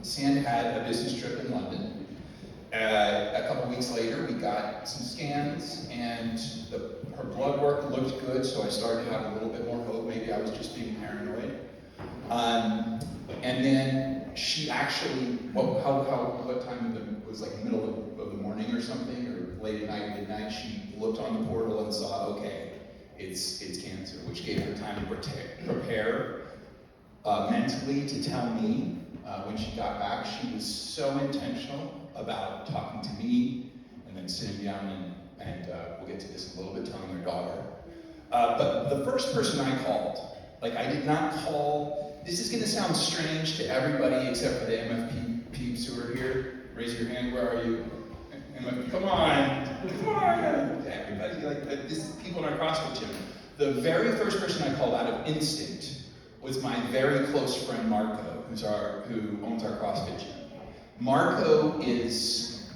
Sand had a business trip in London. A couple weeks later, we got some scans, and her blood work looked good, so I started to have a little bit more hope. Maybe I was just being paranoid. And then she actually, what time it was like middle of the morning or something, or late at night, midnight, she looked on the portal and saw, okay, it's cancer, which gave her time to prepare mentally to tell me. When she got back, she was so intentional about talking to me and then sitting down and we'll get to this in a little bit, telling her daughter. But the first person I called, like I did not call, this is gonna sound strange to everybody except for the MFP peeps who are here. Raise your hand, where are you? MFP, come on. Everybody, like this is people in our CrossFit gym. The very first person I called out of instinct was my very close friend Marco, who owns our CrossFit gym. Marco is,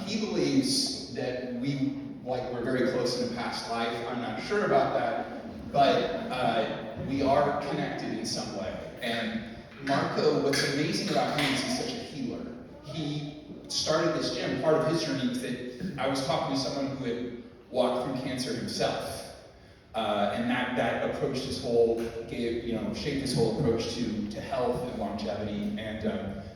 he believes that we're very close in a past life. I'm not sure about that, but we are connected in some way. And Marco, what's amazing about him is he's such a healer. He started this gym, part of his journey was that I was talking to someone who had walked through cancer himself. And that approached his whole, shaped his whole approach to health and longevity. And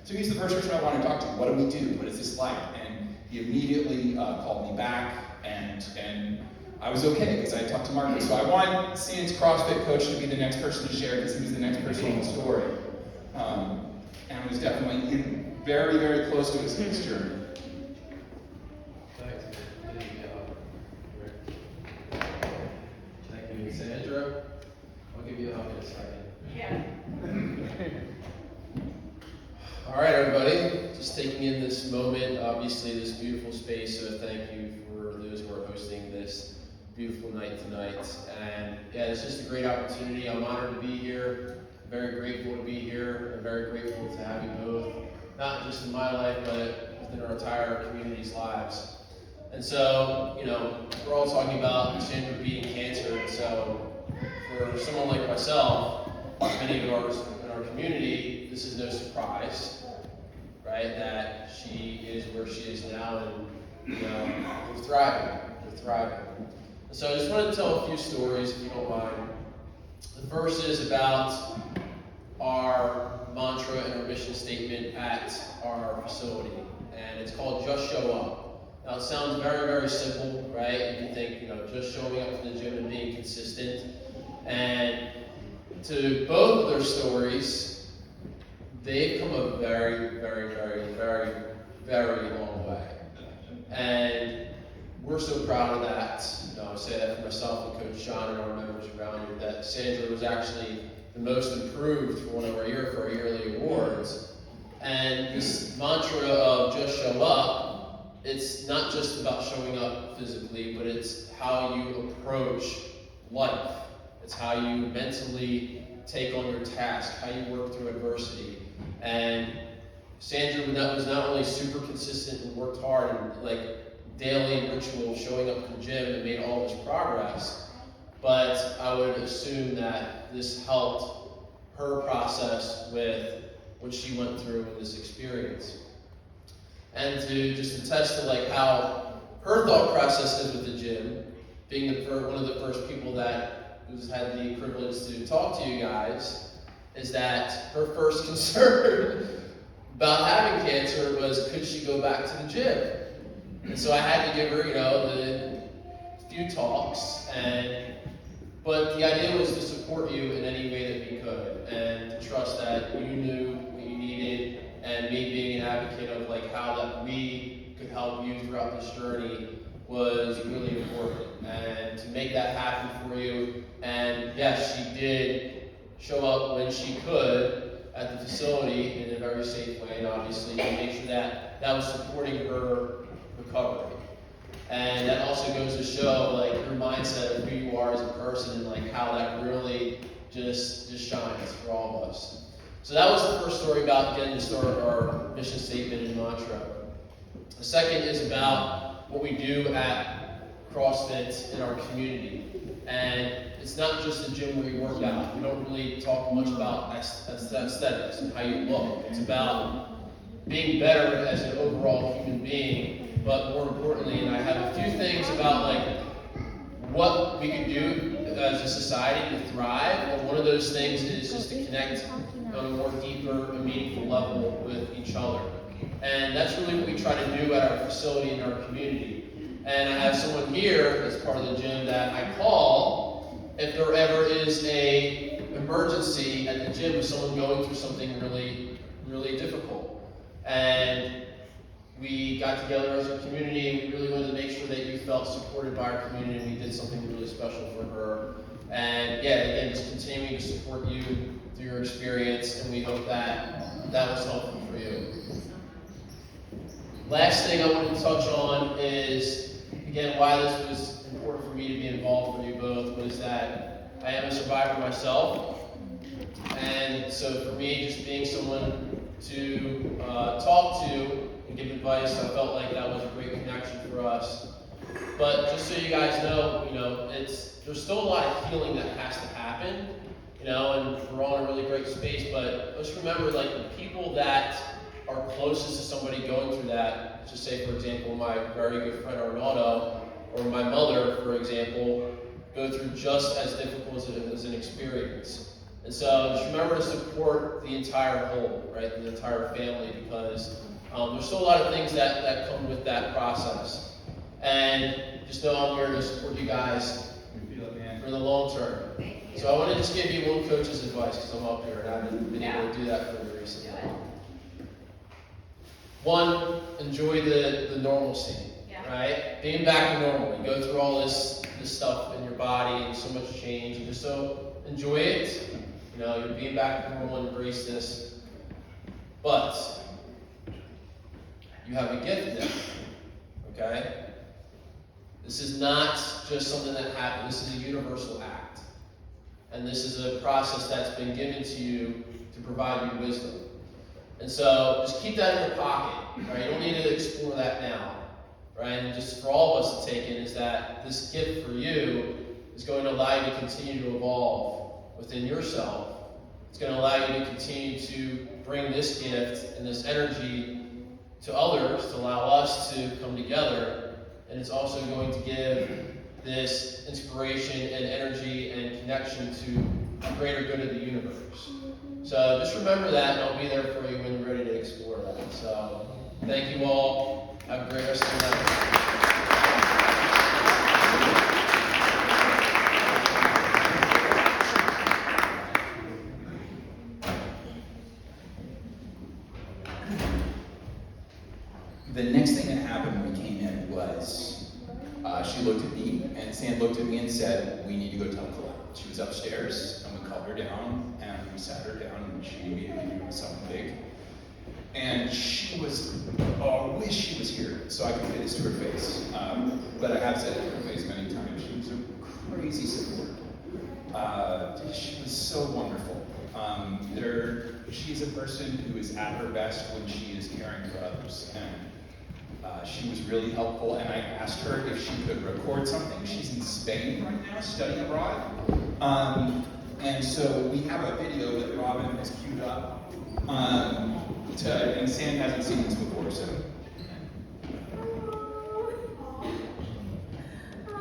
so he's the first person I want to talk to. What do we do? What is this like? And he immediately called me back, and I was okay because I talked to Marco. So I want Sand's CrossFit coach to be the next person to share because he was the next person in the story. And was definitely very, very close to his journey. Sandra, I'll give you a hug in a second. Yeah. All right, everybody, just taking in this moment, obviously this beautiful space, so thank you for those who are hosting this beautiful night tonight. And yeah, it's just a great opportunity. I'm honored to be here. I'm very grateful to be here. I'm very grateful to have you both, not just in my life, but within our entire community's lives. And so, we're all talking about Sandra beating cancer, and so for someone like myself, many of ours in our community, this is no surprise, right? That she is where she is now, and we're thriving. And so I just wanted to tell a few stories, if you don't mind. The first is about our mantra and our mission statement at our facility, and it's called Just Show Up. Now it sounds very, very simple, right? You can think, just showing up to the gym and being consistent. And to both of their stories, they've come a very, very, very, very, very long way. And we're so proud of that. I say that for myself and Coach John and our members around here, that Sandra was actually the most improved for one of our yearly awards. And this mantra of just show up, it's not just about showing up physically, but it's how you approach life. It's how you mentally take on your task, how you work through adversity. And Sandra was not only super consistent and worked hard and daily ritual showing up to the gym and made all this progress, but I would assume that this helped her process with what she went through in this experience. And to just attest to how her thought process is with the gym, being one of the first people that who's had the privilege to talk to you guys, is that her first concern about having cancer was, could she go back to the gym? And so I had to give her, the few talks, but the idea was to support you in any way that we could, and to trust that you knew what you needed, and me being an advocate of how that we could help you throughout this journey was really important, and to make that happen for you. And yes, she did show up when she could at the facility in a very safe way, and obviously to make sure that that was supporting her recovery. And that also goes to show your mindset of who you are as a person, and how that really just shines for all of us. So that was the first story about getting to start our mission statement and mantra. The second is about what we do at CrossFit in our community. And it's not just a gym where you work out. We don't really talk much about aesthetics and how you look. It's about being better as an overall human being, but more importantly, and I have a few things about like what we can do as a society to thrive, and one of those things is just to connect on a more deeper and meaningful level with each other. And that's really what we try to do at our facility in our community. And I have someone here as part of the gym that I call if there ever is a emergency at the gym with someone going through something really, really difficult. And we got together as a community. We really wanted to make sure that you felt supported by our community, and we did something really special for her. And yeah, again, just continuing to support you through your experience, and we hope that that was helpful for you. Last thing I wanted to touch on is, again, why this was important for me to be involved for you both, was that I am a survivor myself. And so for me, just being someone to talk to and give advice, I felt like that was a great connection for us. But just so you guys know, there's still a lot of healing that has to happen, and we're all in a really great space. But let's remember, like, the people that are closest to somebody going through that, just say, for example, my very good friend Arnaldo, or my mother, for example, go through just as difficult as an experience. And so just remember to support the entire whole, right, the entire family, because there's still a lot of things that come with that process. And just know I'm here to support you guys for the long term. So I want to just give you one coach's advice, because I'm up here and I haven't been able to do that for you recently. One, enjoy the normalcy, right? Being back to normal. You go through all this stuff in your body and so much change, and just so enjoy it. You're being back to normal and embrace this. But you have a gift now, okay? This is not just something that happened. This is a universal act. And this is a process that's been given to you to provide you wisdom. And so just keep that in your pocket, right? You don't need to explore that now, right? And just for all of us to take in is that this gift for you is going to allow you to continue to evolve within yourself. It's going to allow you to continue to bring this gift and this energy to others, to allow us to come together. And it's also going to give this inspiration and energy and connection to the greater good of the universe. So just remember that, and I'll be there for you when you're ready to explore that. So thank you all. Have a great rest of the night. The next thing that happened when we came in was she looked at me, and Sam looked at me and said, "We need to go tell Colette." She was upstairs, and we called her down, and we sat her down, and she immediately knew something big. And she was, I wish she was here so I could say this to her face. But I have said it to her face many times. She was a crazy support. She was so wonderful. She's a person who is at her best when she is caring for others. And she was really helpful, and I asked her if she could record something. She's in Spain right now, studying abroad. And so we have a video that Robin has queued up. And Sam hasn't seen this before, so. I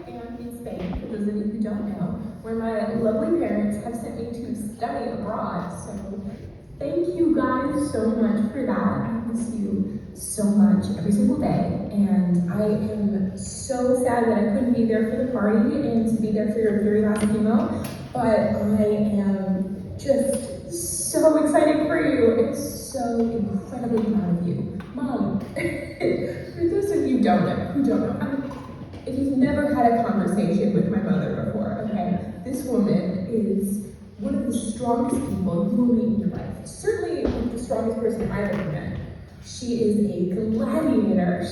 am in Spain, for those of you who don't know, where my lovely parents have sent me to study abroad. So thank you guys so much for that. I miss you so much every single day. And I am so sad that I couldn't be there for the party and to be there for your very last chemo. But I am just so excited for you and so incredibly proud of you. Mom, for those of you who don't know, if you've never had a conversation with my mother before, okay, this woman is one of the strongest people you will meet in your life. Certainly the strongest person I've ever met. She is a gladiator.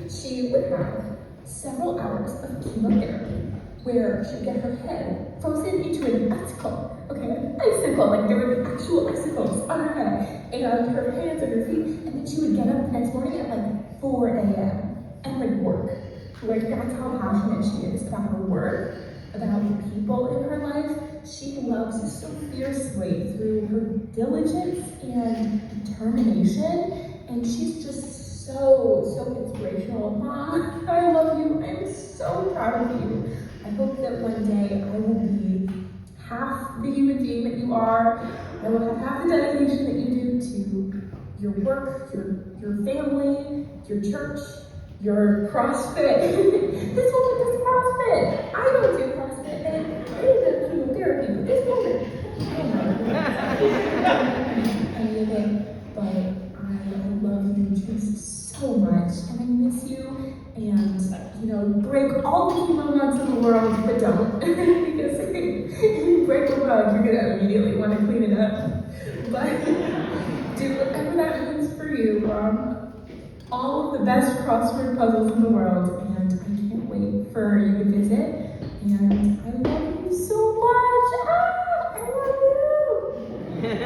She would have several hours of chemotherapy where she'd get her head frozen into an icicle. Okay, an icicle, like there would be actual icicles on her head, and her hands and her feet, and then she would get up the next morning at like 4 a.m. and like work. Like that's how passionate she is about her work, about the people in her life, she loves so fiercely through her diligence and determination, and she's just so inspirational. Mom, I love you. I'm so proud of you. I hope that one day I will be half the human being that you are. I will have half the dedication that you do to your work, your family, your church, your CrossFit. This woman does CrossFit. I don't do CrossFit, and I do chemotherapy, but this woman, any of it, but I love you just so much, and I miss you, and, break all the chemo nuts in the world, but don't, because if you break a rug, you're gonna immediately want to clean it up, but do whatever that means for you, Mom. All of the best crossword puzzles in the world, and I can't wait for you to visit, and I love you so much. I love you.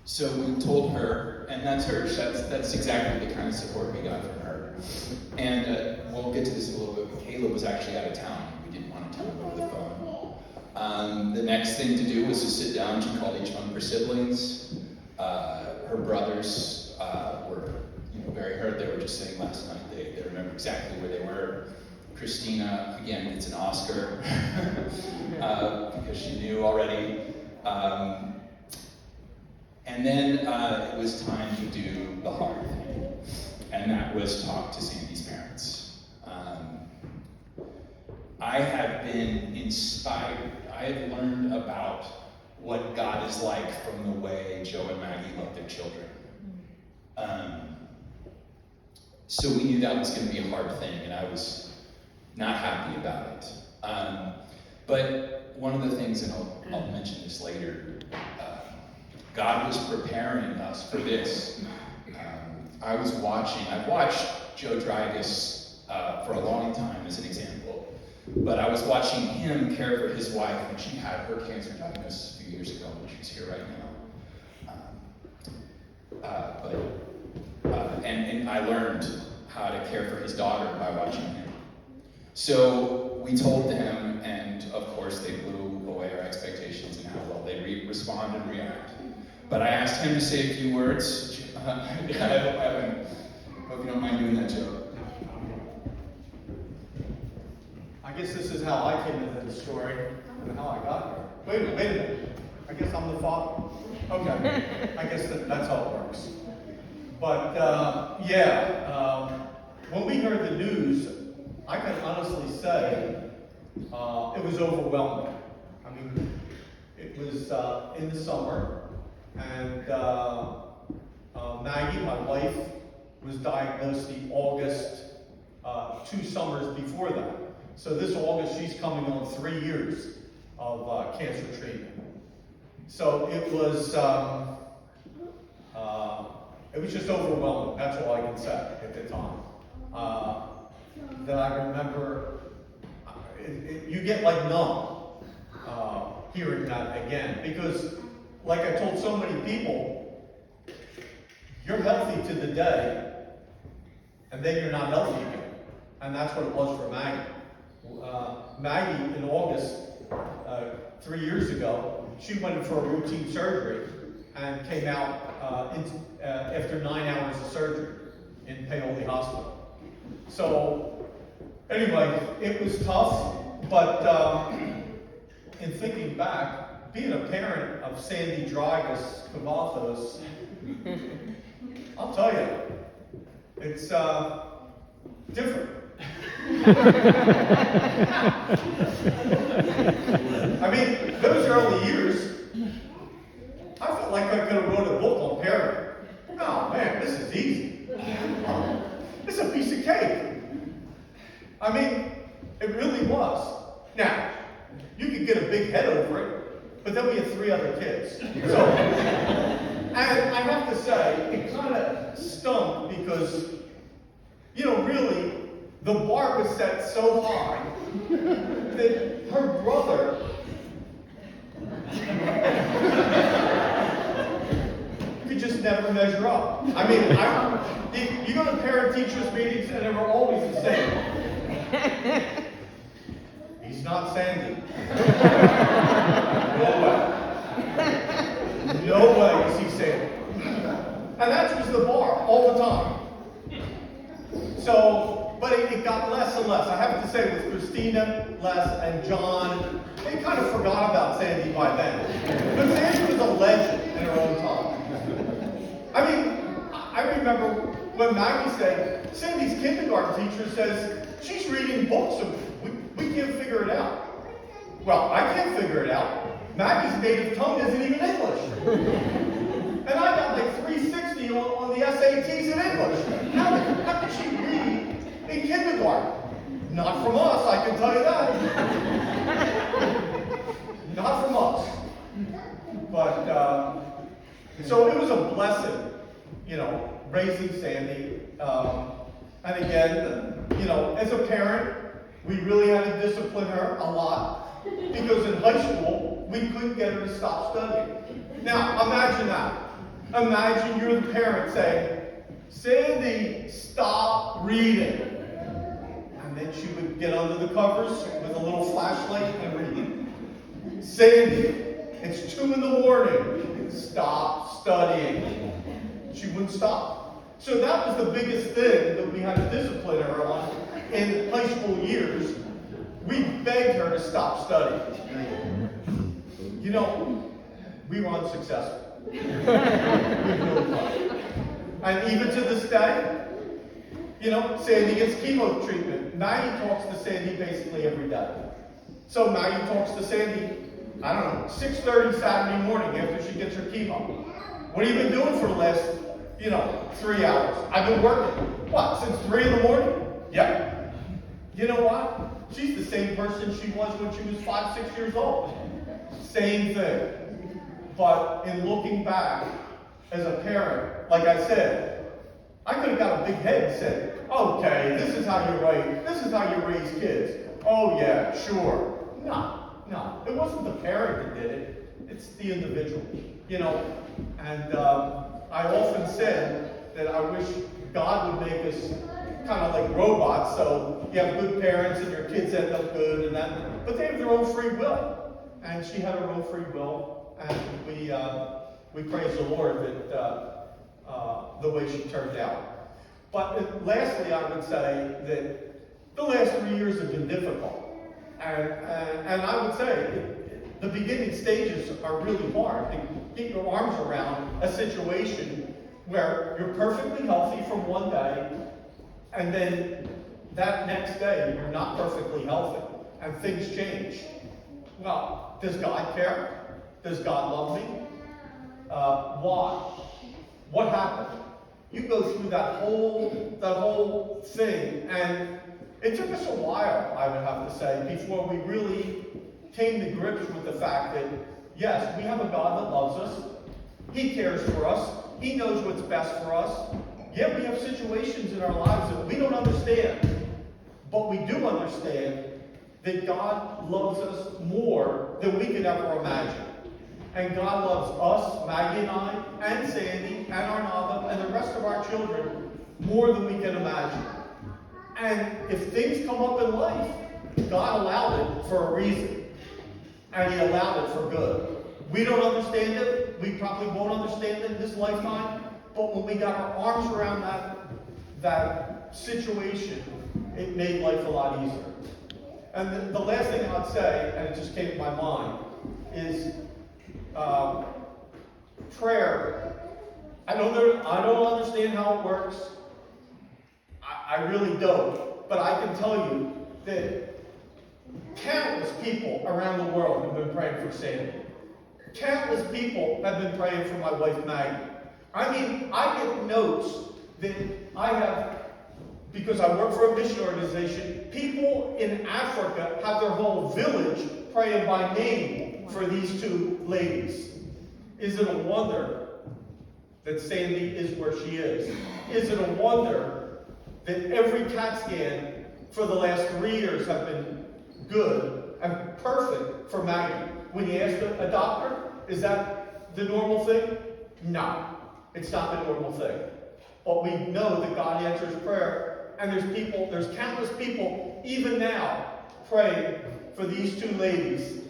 So we told her, and that's her. That's exactly the kind of support we got from her. And we'll get to this in a little bit. But Caleb was actually out of town. We didn't want to tell him over the phone. The next thing to do was to sit down. She called each one of her siblings. Her brothers were, very hurt. They were just saying last night they remember exactly where they were. Christina, again, it's an Oscar because she knew already. And then it was time to do the hard thing, and that was talk to Sandy's parents. I have been inspired. I have learned about what God is like from the way Joe and Maggie love their children. So we knew that was going to be a hard thing, and I was not happy about it. But one of the things, and I'll mention this later, God was preparing us for this. I've watched Joe Drygas for a long time as an example, but I was watching him care for his wife when she had her cancer diagnosis a few years ago, and she's here right now. And I learned how to care for his daughter by watching him. So we told them, and of course they blew away our expectations and how well they respond and react. But I asked him to say a few words. I hope you don't mind doing that, Joe. I guess this is how I came into the story and how I got here. Wait a minute. I guess I'm the father. Okay. I guess that's how it works. But when we heard the news, I can honestly say it was overwhelming. I mean, it was in the summer. And Maggie, my wife, was diagnosed the August, 2 summers before that. So this August, she's coming on 3 years of cancer treatment. So it was just overwhelming. That's all I can say at the time. That I remember, you get like numb hearing that again, because like I told so many people, you're healthy to the day, and then you're not healthy again. And that's what it was for Maggie. Maggie, in August, 3 years ago, she went in for a routine surgery and came out after 9 hours of surgery in Paoli Hospital. So, anyway, it was tough, but in thinking back, being a parent of Sandy Drygas Cavathos, I'll tell you, it's different. I mean, those early years, I felt like I could have wrote a book on parenting. Oh man, this is easy. This is a piece of cake. I mean, it really was. Now, you could get a big head over it, but then we had 3 other kids. So, and I have to say, it kind of stunk because, really, the bar was set so high that her brother could just just never measure up. I mean, you go to parent-teachers meetings and they were always the same. He's not Sandy. No way. No way is he Sandy. And that was the bar all the time. So, but it got less and less. I have to say, with Christina, Les, and John, they kind of forgot about Sandy by then. But Sandy was a legend in her own time. I mean, I remember when Maggie said, Sandy's kindergarten teacher says, she's reading books and we can't figure it out. Well, I can't figure it out. Maggie's native tongue isn't even English. And I got like 360 on the SATs in English. How could she read in kindergarten? Not from us, I can tell you that. Not from us. But, so it was a blessing, raising Sandy. And again, as a parent, we really had to discipline her a lot. Because in high school, we couldn't get her to stop studying. Now, imagine that. Imagine you're the parent saying, Sandy, stop reading. And then she would get under the covers with a little flashlight and read. Sandy, it's 2 a.m. Stop studying. She wouldn't stop. So that was the biggest thing that we had to discipline her on in high school years. We begged her to stop studying. We were unsuccessful. We really were. And even to this day, Sandy gets chemo treatment. Maggie talks to Sandy basically every day. So Maggie talks to Sandy, 6:30 Saturday morning after she gets her chemo. What have you been doing for the last, 3 hours? I've been working. What, since 3 a.m? Yeah. You know what? She's the same person she was when she was 5, 6 years old. Same thing. But in looking back, as a parent, like I said, I could have got a big head and said, okay, this is how you raise kids. Oh yeah, sure. No. It wasn't the parent that did it. It's the individual. And I often said that I wish God would make us kind of like robots, so you have good parents and your kids end up good and that, but they have their own free will. And she had her own free will, and we praise the Lord that the way she turned out. But lastly, I would say that the last 3 years have been difficult. And I would say the beginning stages are really hard to get your arms around a situation where you're perfectly healthy from one day, and then that next day you're not perfectly healthy, and things change. Well, does God care? Does God love me? Why? What happened? You go through that whole thing, and it took us a while, I would have to say, before we really came to grips with the fact that, yes, we have a God that loves us. He cares for us. He knows what's best for us. Yeah, we have situations in our lives that we don't understand, but we do understand that God loves us more than we could ever imagine. And God loves us, Maggie and I, and Sandy, and Arnava, and the rest of our children more than we can imagine. And if things come up in life, God allowed it for a reason. And He allowed it for good. We don't understand it. We probably won't understand it in this lifetime. But when we got our arms around that situation, it made life a lot easier. And the last thing I'd say, and it just came to my mind, is prayer. I don't understand how it works. I really don't. But I can tell you that countless people around the world have been praying for Sandy. Countless people have been praying for my wife Maggie. I mean, I get notes that I have, because I work for a mission organization, people in Africa have their whole village praying by name for these two ladies. Is it a wonder that Sandy is where she is? Is it a wonder that every CAT scan for the last 3 years have been good and perfect for Maggie? When you ask a doctor, is that the normal thing? No. It's not the normal thing. But we know that God answers prayer, and there's countless people, even now, praying for these two ladies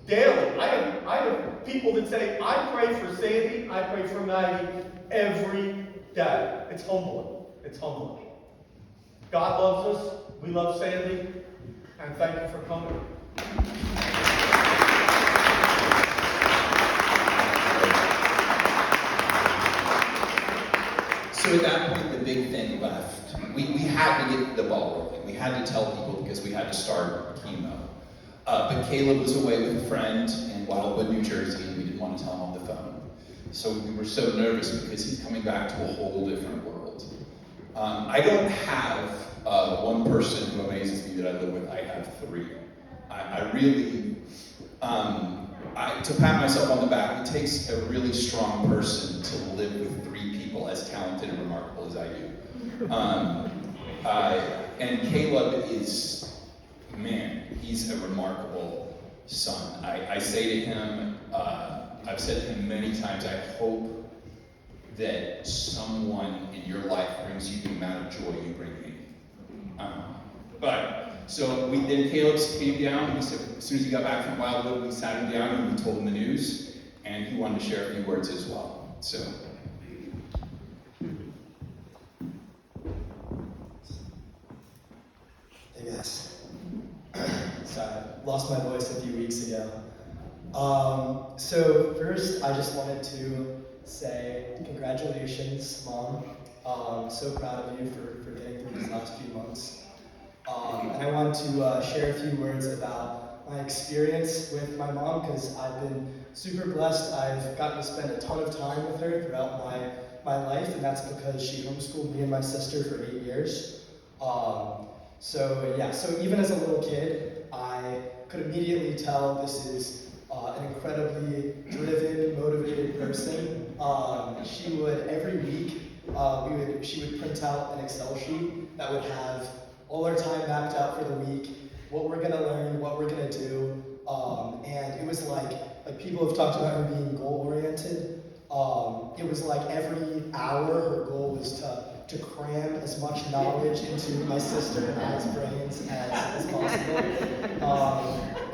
daily. I have people that say, I pray for Sandy, I pray for Maggie every day. It's humbling. It's humbling. God loves us. We love Sandy. And thank you for coming. So at that point, the big thing left. We had to get the ball rolling. We had to tell people because we had to start chemo. But Caleb was away with a friend in Wildwood, New Jersey, and we didn't want to tell him on the phone. So we were so nervous because he's coming back to a whole different world. I don't have one person who amazes me that I live with. I have three. I really, to pat myself on the back, it takes a really strong person to live with three people as talented and remarkable as I do. And Caleb is, man, he's a remarkable son. I say to him, I've said to him many times, I hope that someone in your life brings you the amount of joy you bring me. So then Caleb came down. We said, as soon as he got back from Wildwood, we sat him down and we told him the news, and he wanted to share a few words as well. So. Hey guys. Sorry, lost my voice a few weeks ago. So first, I just wanted to say congratulations, Mom. So proud of you for getting through these last few months. And I want to share a few words about my experience with my mom, because I've been super blessed. I've gotten to spend a ton of time with her throughout my life, and that's because she homeschooled me and my sister for 8 years. So even as a little kid, I could immediately tell this is an incredibly driven, motivated person. She would, every week, she would print out an Excel sheet that would have all our time mapped out for the week, what we're gonna learn, what we're gonna do, and it was like people have talked about her being goal-oriented. It was like every hour her goal was to cram as much knowledge into my sister and I's brains as possible.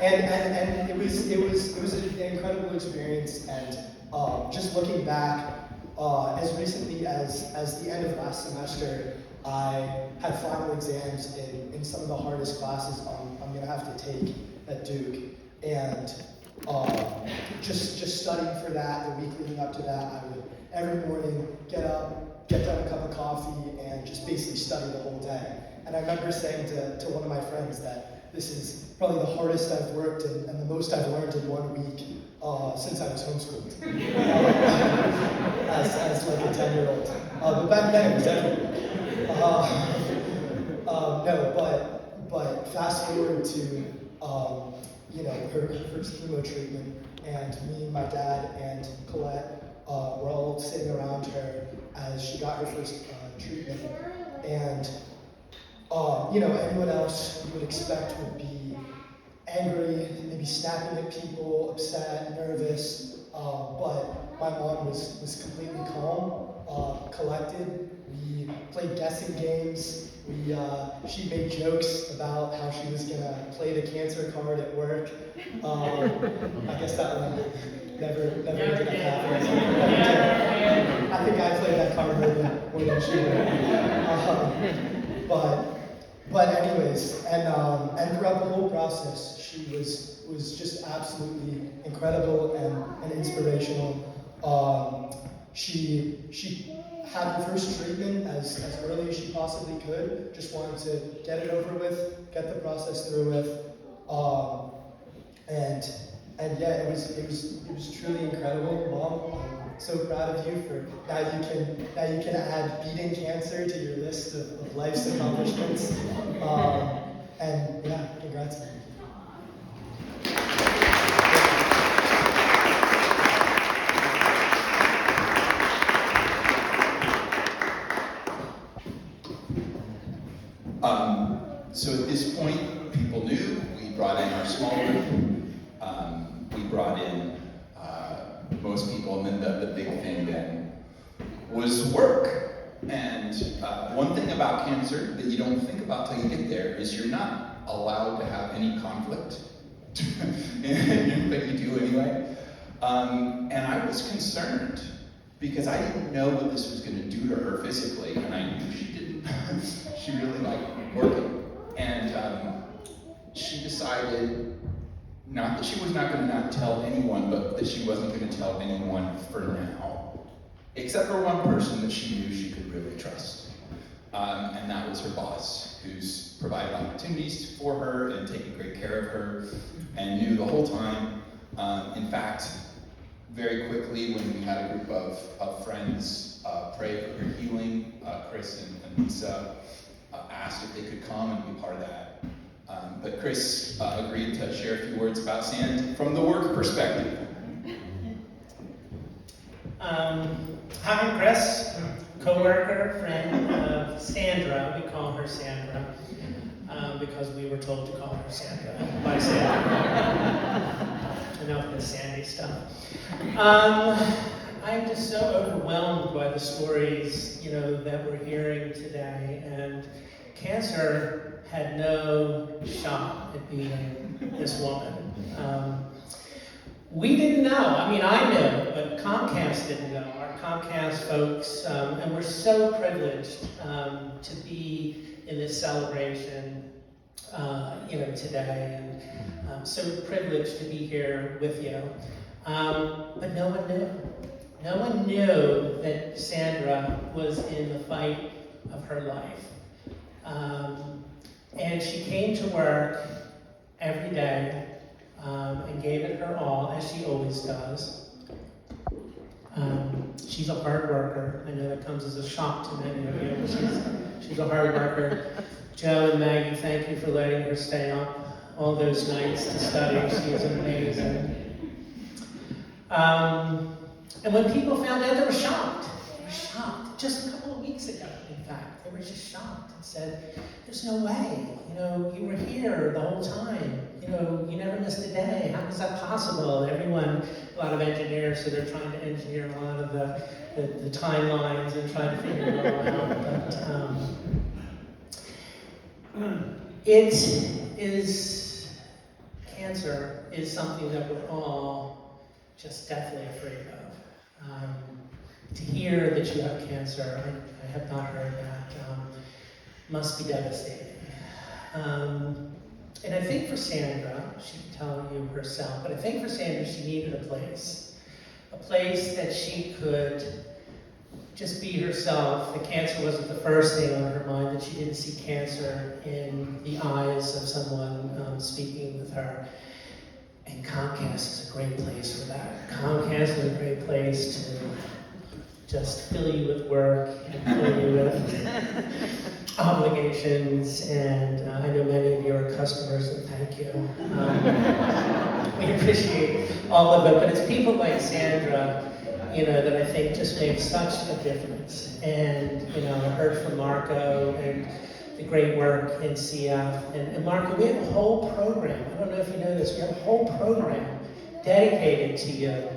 And it was an incredible experience, and just looking back, as recently as the end of last semester, I had final exams in some of the hardest classes I'm going to have to take at Duke. And just studying for that, the week leading up to that, I would every morning get up, get down a cup of coffee, and just basically study the whole day. And I remember saying to one of my friends that this is probably the hardest I've worked and the most I've learned in 1 week since I was homeschooled. as like a 10-year-old. But back then it was everything. But fast forward to her first chemo treatment, and me and my dad and Colette were all sitting around her as she got her first treatment, and anyone else you would expect would be angry, maybe snapping at people, upset, nervous, but my mom was completely calm, collected. We played guessing games. She made jokes about how she was gonna play the cancer card at work. I guess that one never ended up happening. I think I played that card more than she did. But anyways, and throughout the whole process, she was just absolutely incredible and inspirational. She had her first treatment as early as she possibly could. Just wanted to get it over with, get the process through with, and yeah, it was truly incredible, Mom. I'm so proud of you for now. You can add beating cancer to your list of life's accomplishments, and yeah, congrats. So at this point, people knew. We brought in our small group. We brought in most people, and then the big thing then was work. And one thing about cancer that you don't think about till you get there is you're not allowed to have any conflict. But you do anyway. And I was concerned because I didn't know what this was going to do to her physically, and I knew she didn't. She really liked working. And she decided not that she was not going to not tell anyone, but that she wasn't going to tell anyone for now. Except for one person that she knew she could really trust. And that was her boss, who's provided opportunities for her and taken great care of her, and knew the whole time. In fact, very quickly when we had a group of friends pray for her healing, Chris and Lisa asked if they could come and be part of that. But Chris agreed to share a few words about Sand from the work perspective. Hi, I'm Chris, co-worker, friend of Sandra. We call her Sandra because we were told to call her Sandra by Sandra. Enough of the Sandy stuff. I'm just so overwhelmed by the stories, that we're hearing today, and cancer had no shot at beating this woman. We didn't know. I mean, I knew, but Comcast didn't know. Our Comcast folks, and we're so privileged to be in this celebration, today, and so privileged to be here with you. But no one knew. No one knew that Sandra was in the fight of her life. And she came to work every day and gave it her all, as she always does. She's a hard worker. I know that comes as a shock to many of you, but she's a hard worker. Joe and Maggie, thank you for letting her stay up all those nights to study. She is amazing. And when people found out, they were shocked. They were shocked. Just a couple of weeks ago, in fact, they were just shocked and said, "There's no way. You were here the whole time. You never missed a day. How is that possible?" Everyone, a lot of engineers, so they're trying to engineer a lot of the timelines and trying to figure it all out. But cancer is something that we're all just deathly afraid of. To hear that you have cancer, I have not heard that, must be devastating. And I think for Sandra, she can tell you herself, but I think for Sandra, she needed a place that she could just be herself. The cancer wasn't the first thing on her mind, that she didn't see cancer in the eyes of someone speaking with her. And Comcast is a great place for that. Comcast is a great place to just fill you with work and fill you with obligations. And I know many of you are customers, and thank you. We appreciate all of it, but it's people like Sandra, that I think just make such a difference. And, I heard from Marco and the great work in CF. And Marco, we have a whole program. I don't know if you know this. We have a whole program dedicated to you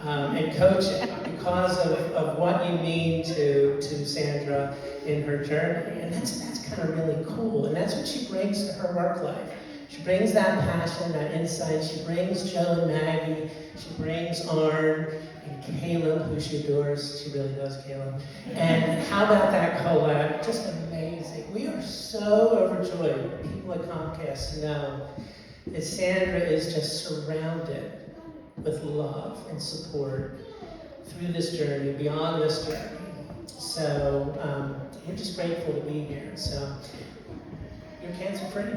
and coaching because of what you mean to Sandra in her journey. And that's kind of really cool. And that's what she brings to her work life. She brings that passion, that insight. She brings Joe and Maggie. She brings Arn and Caleb, who she adores. She really does, Caleb. And how about that Colette? Just amazing. We are so overjoyed, people at Comcast, to know that Sandra is just surrounded with love and support through this journey, beyond this journey. So we're just grateful to be here. So you're cancer-free.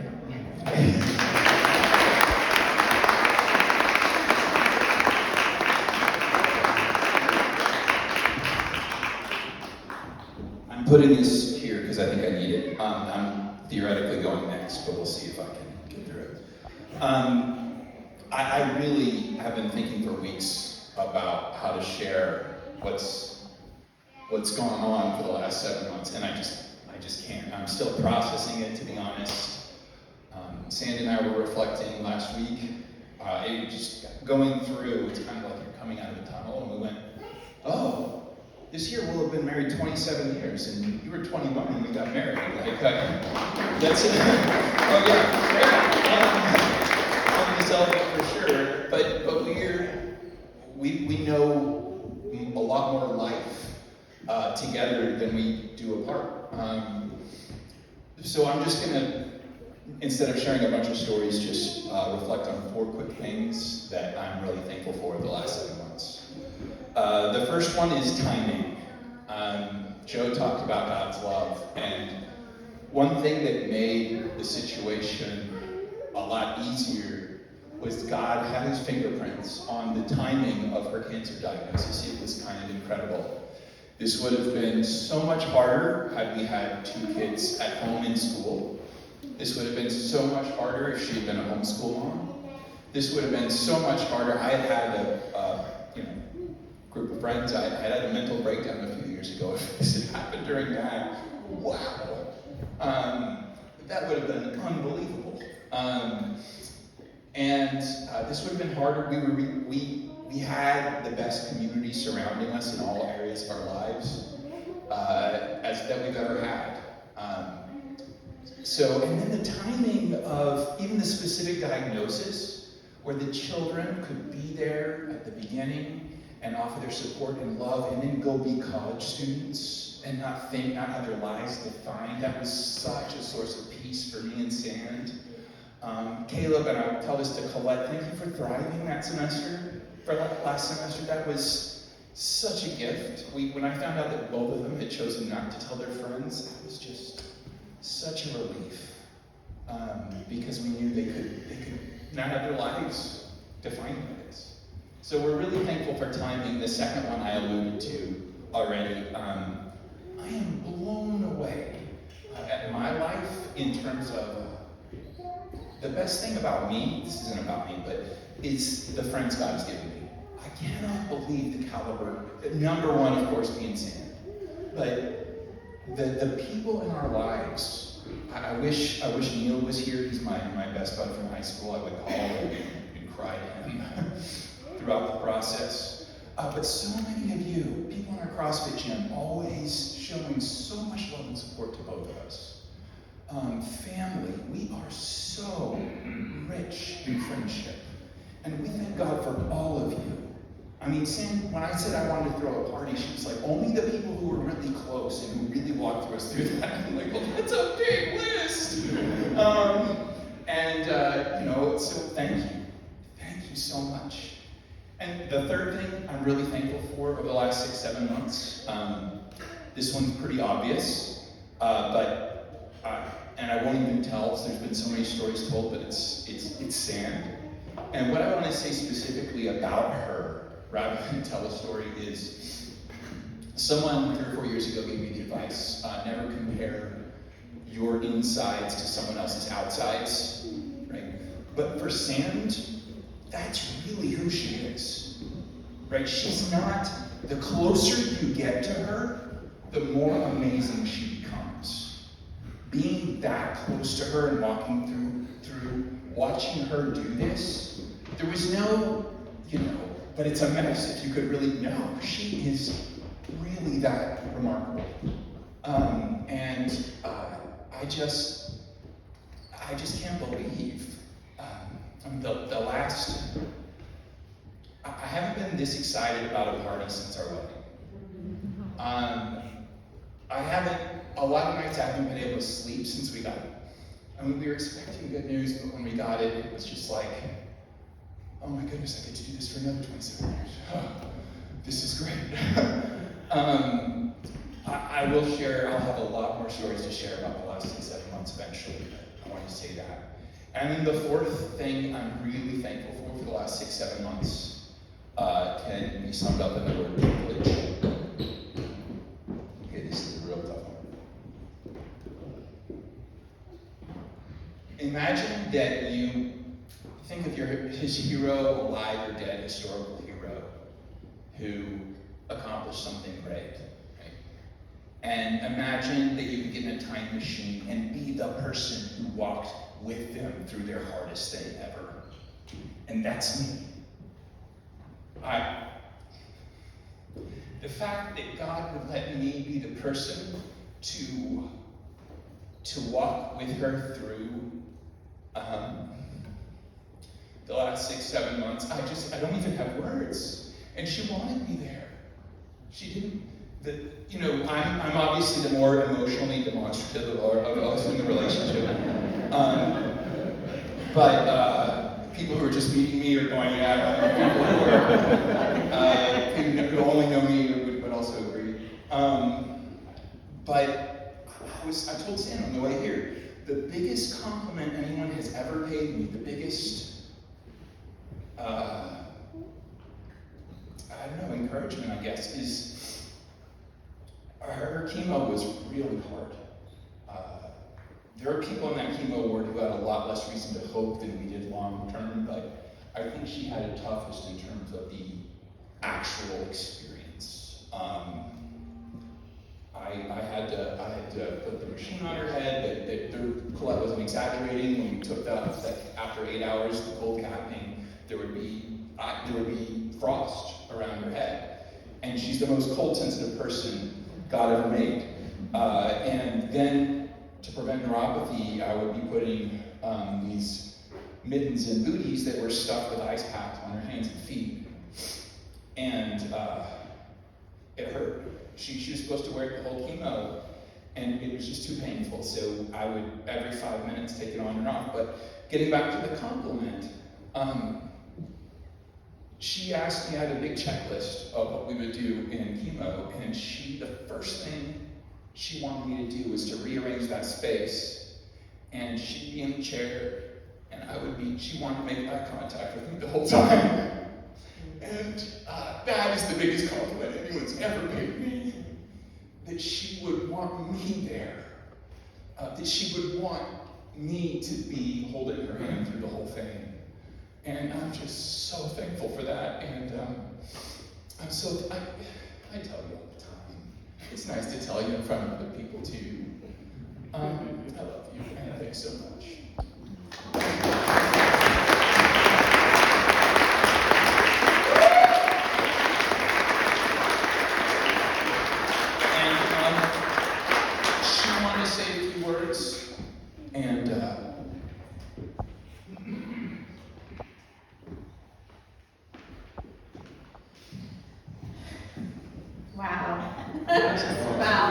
I'm putting this here because I think I need it. I'm theoretically going next, but we'll see if I can get through it. I really have been thinking for weeks about how to share what's gone on for the last 7 months, and I just can't. I'm still processing it, to be honest. Sandy and I were reflecting last week. Just going through, it's kind of like you're coming out of a tunnel, and we went, oh, this year we'll have been married 27 years, and you were 21 when we got married. Like, that's it. Oh yeah, on the celebrate for sure. But we know a lot more life together than we do apart. So I'm just gonna, instead of sharing a bunch of stories, just reflect on 4 quick things that I'm really thankful for the last 7 months. The first one is timing. Joe talked about God's love, and one thing that made the situation a lot easier was God had his fingerprints on the timing of her cancer diagnosis. It was kind of incredible. This would have been so much harder had we had 2 kids at home in school. This would have been so much harder if she had been a homeschool mom. This would have been so much harder. I had a group of friends. I had a mental breakdown a few years ago. If this had happened during that, wow. That would have been unbelievable. And this would have been harder. We had the best community surrounding us in all areas of our lives that we've ever had. And then the timing of even the specific diagnosis, where the children could be there at the beginning and offer their support and love, and then go be college students and not have their lives defined. That was such a source of peace for me and Sand. Caleb, and I will tell this to Colette, thank you for thriving that semester, for last semester. That was such a gift. When I found out that both of them had chosen not to tell their friends, it was just such a relief, because we knew they could not have their lives defined by this. So we're really thankful for timing. The second one I alluded to already. I am blown away at my life in terms of the best thing about me, this isn't about me, but is the friends God has given me. I cannot believe the caliber, number one, of course, being Sam, but the people in our lives. I wish Neil was here. He's my best bud from high school. I would call and cry to him throughout the process. But so many of you, people in our CrossFit gym, always showing so much love and support to both of us. Family, we are so rich in friendship. And we thank God for all of you. I mean, Sam, when I said I wanted to throw a party, she was like, only the people who were really close and who really walked us through that. I'm like, well, that's a big list. So thank you. Thank you so much. And the third thing I'm really thankful for over the last 6-7 months, this one's pretty obvious, and I won't even tell, there's been so many stories told, but it's Sand. And what I want to say specifically about her, rather than tell a story, is someone 3 or 4 years ago gave me the advice, never compare your insides to someone else's outsides, right? But for Sand, that's really who she is, right? She's not, the closer you get to her, the more amazing she becomes. Being that close to her and walking through watching her do this, there was no, but it's a mess if you could really know. She is really that remarkable. I just can't believe, I haven't been this excited about a party since our wedding. A lot of nights I haven't been able to sleep since we got it. I mean, we were expecting good news, but when we got it, it was just like, oh my goodness, I get to do this for another 27 years. Oh, this is great. I will share, I'll have a lot more stories to share about the last 6-7 months eventually, but I want to say that. And then the fourth thing I'm really thankful for the last 6-7 months can be summed up in the word privilege. Okay, this is a real tough one. Imagine that you think of his hero, alive or dead historical hero, who accomplished something great. And imagine that you could get in a time machine and be the person who walked with them through their hardest day ever. And that's me. The fact that God would let me be the person to walk with her through the last 6-7 months, I don't even have words. And she wanted me there. She didn't. I'm obviously the more emotionally demonstrative of us in the relationship. But people who are just meeting me or going out, people who only know me would also agree. But I told Sam on the way here, the biggest compliment anyone has ever paid me, the biggest, encouragement, I guess, is her chemo was really hard. There are people in that chemo ward who had a lot less reason to hope than we did long term, but I think she had it toughest in terms of the actual experience. I had to put the machine on her head. Colette wasn't exaggerating when we took that after 8 hours, the cold capping, there would be frost around her head. And she's the most cold sensitive person God ever made. And then to prevent neuropathy, I would be putting these mittens and booties that were stuffed with ice packs on her hands and feet. And it hurt. She was supposed to wear it the whole chemo, and it was just too painful. So I would, every 5 minutes, take it on and off. But getting back to the compliment, she asked me, I had a big checklist of what we would do in chemo, and the first thing she wanted me to do was to rearrange that space. And she'd be in the chair, and she wanted to make eye contact with me the whole time. And that is the biggest compliment anyone's ever paid me. That she would want me there. That she would want me to be holding her hand through the whole thing. And I'm just so thankful for that. And I tell you all the time. It's nice to tell you in front of other people too. I love you, and thanks so much. She wanted to say a few words, and wow. Wow.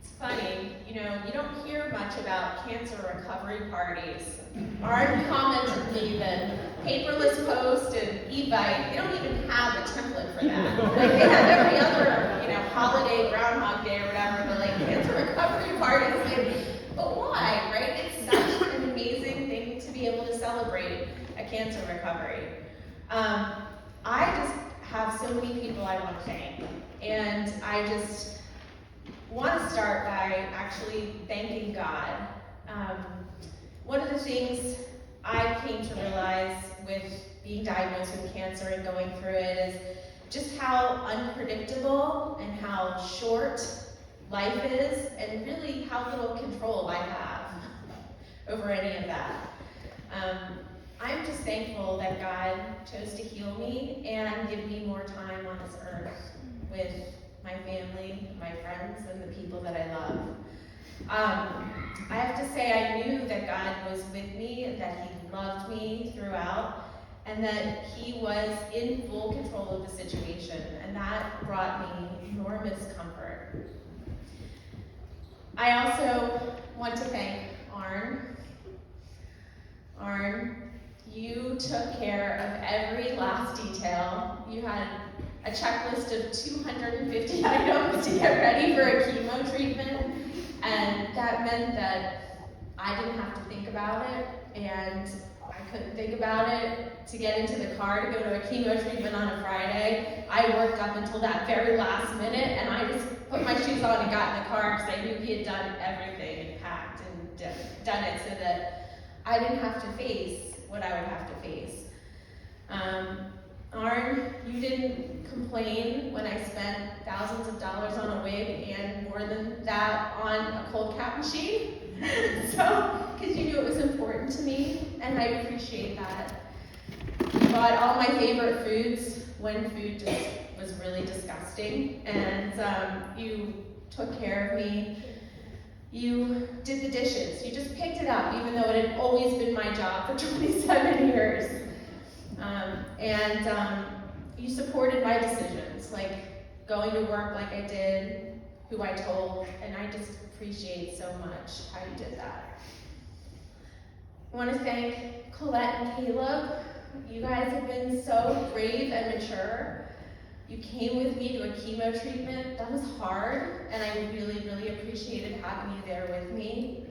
It's funny, you don't hear much about cancer recovery parties. Arden commented to me that Paperless Post and eBite, they don't even have a template for that. Like, they have every other, holiday, Groundhog Day or whatever, but like cancer recovery parties, but why, right? It's such an amazing thing to be able to celebrate a cancer recovery. I just have so many people I want to thank, and I just want to start by actually thanking God. One of the things I came to realize with being diagnosed with cancer and going through it is just how unpredictable and how short life is, and really how little control I have over any of that. I'm just thankful that God chose to heal me and give me more time on this earth with my family, my friends, and the people that I love. I have to say I knew that God was with me, that He loved me throughout, and that He was in full control of the situation, and that brought me enormous comfort. I also want to thank Arn. Arn, you took care of every last detail. You had a checklist of 250 items to get ready for a chemo treatment, and that meant that I didn't have to think about it, and I couldn't think about it to get into the car to go to a chemo treatment on a Friday. I worked up until that very last minute, and I just put my shoes on and got in the car because I knew he had done everything and packed and done it so that I didn't have to face what I would have to face. Arn, you didn't complain when I spent thousands of dollars on a wig and more than that on a cold cap machine. So, because you knew it was important to me, and I appreciate that. You bought all my favorite foods when food just was really disgusting, and you took care of me. You did the dishes. You just picked it up, even though it had always been my job for 27 years. You supported my decisions, like going to work like I did, who I told, and I just appreciate so much how you did that. I want to thank Colette and Caleb. You guys have been so brave and mature. You came with me to a chemo treatment. That was hard, and I really, really appreciated having you there with me.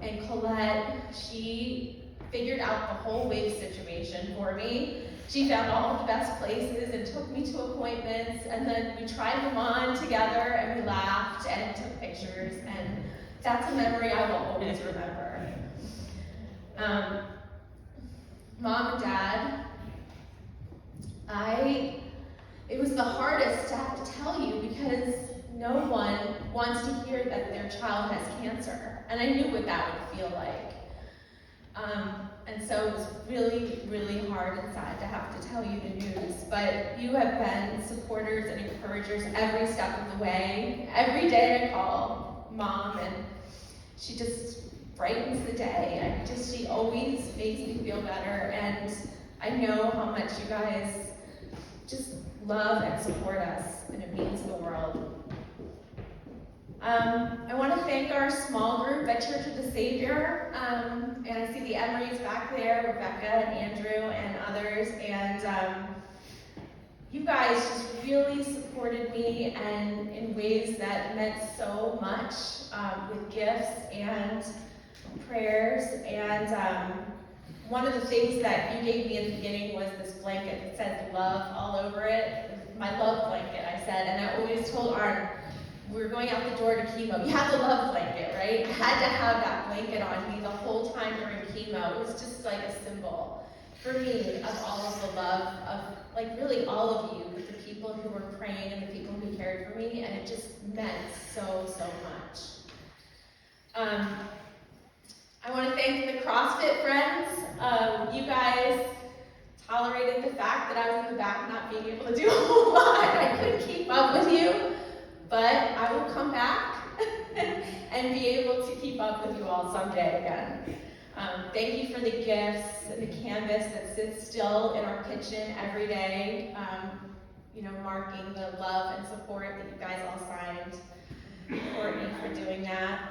And Colette, she figured out the whole wig situation for me. She found all the best places and took me to appointments, and then we tried them on together, and we laughed and took pictures, and that's a memory I will always remember. Mom and Dad, it was the hardest to have to tell you because no one wants to hear that their child has cancer, and I knew what that would feel like. And so it was really, really hard inside to have to tell you the news, but you have been supporters and encouragers every step of the way. Every day I call Mom, and she just brightens the day, and she always makes me feel better, and I know how much you guys just love and support us, and it means the world. I want to thank our small group at Church of the Savior, and I see the Emerys back there, Rebecca and Andrew and others, and you guys just really supported me and in ways that meant so much, with gifts and prayers, and one of the things that you gave me at the beginning was this blanket that said love all over it, my love blanket, I said, and I always told Arn, we were going out the door to chemo, you have the love blanket, right? I had to have that blanket on me the whole time during chemo. It was just like a symbol for me of all of the love of, like, really all of you, the people who were praying and the people who cared for me, and it just meant so, so much. I want to thank the CrossFit friends. You guys tolerated the fact that I was in the back not being able to do a whole lot. I couldn't keep up with you. But I will come back and be able to keep up with you all someday again. Thank you for the gifts and the canvas that sits still in our kitchen every day, marking the love and support that you guys all signed. Courtney for doing that.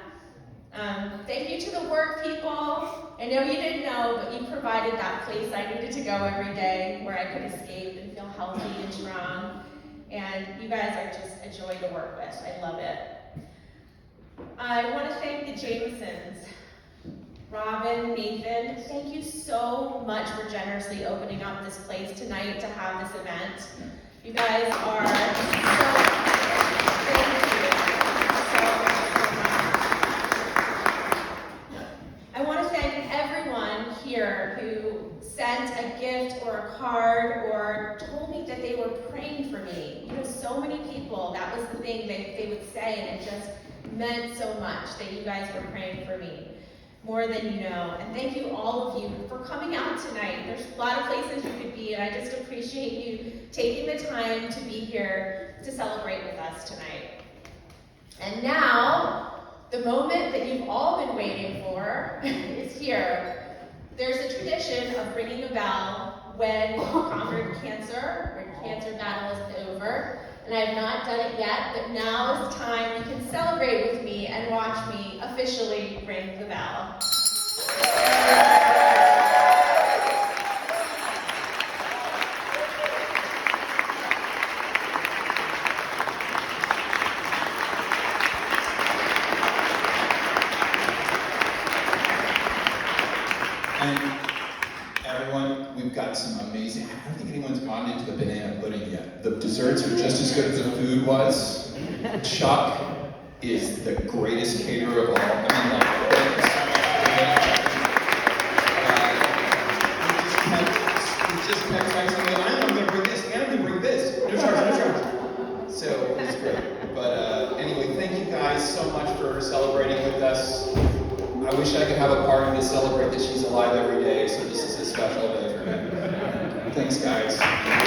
Thank you to the work people. I know you didn't know, but you provided that place I needed to go every day where I could escape and feel healthy and strong. And you guys are just a joy to work with. I love it. I want to thank the Jamesons. Robin, Nathan, thank you so much for generously opening up this place tonight to have this event. You guys are thank you so much. I want to thank everyone here who sent a gift or a card or told me that they were praying for me. So many people, that was the thing they would say, and it just meant so much that you guys were praying for me, more than you know. And thank you, all of you, for coming out tonight. There's a lot of places you could be, and I just appreciate you taking the time to be here to celebrate with us tonight. And now, the moment that you've all been waiting for is here. There's a tradition of ringing a bell when you've conquered cancer, or cancer battle is over. And I have not done it yet, but now is the time you can celebrate with me and watch me officially ring the bell. And everyone, we've got some amazing, I don't think anyone's gone into the banana pudding yet. The desserts are just as good as the food was. Chuck is the greatest caterer of all. We just kept texting me, celebrating with us. I wish I could have a party to celebrate that she's alive every day, so this is a special day for me. Thanks, guys.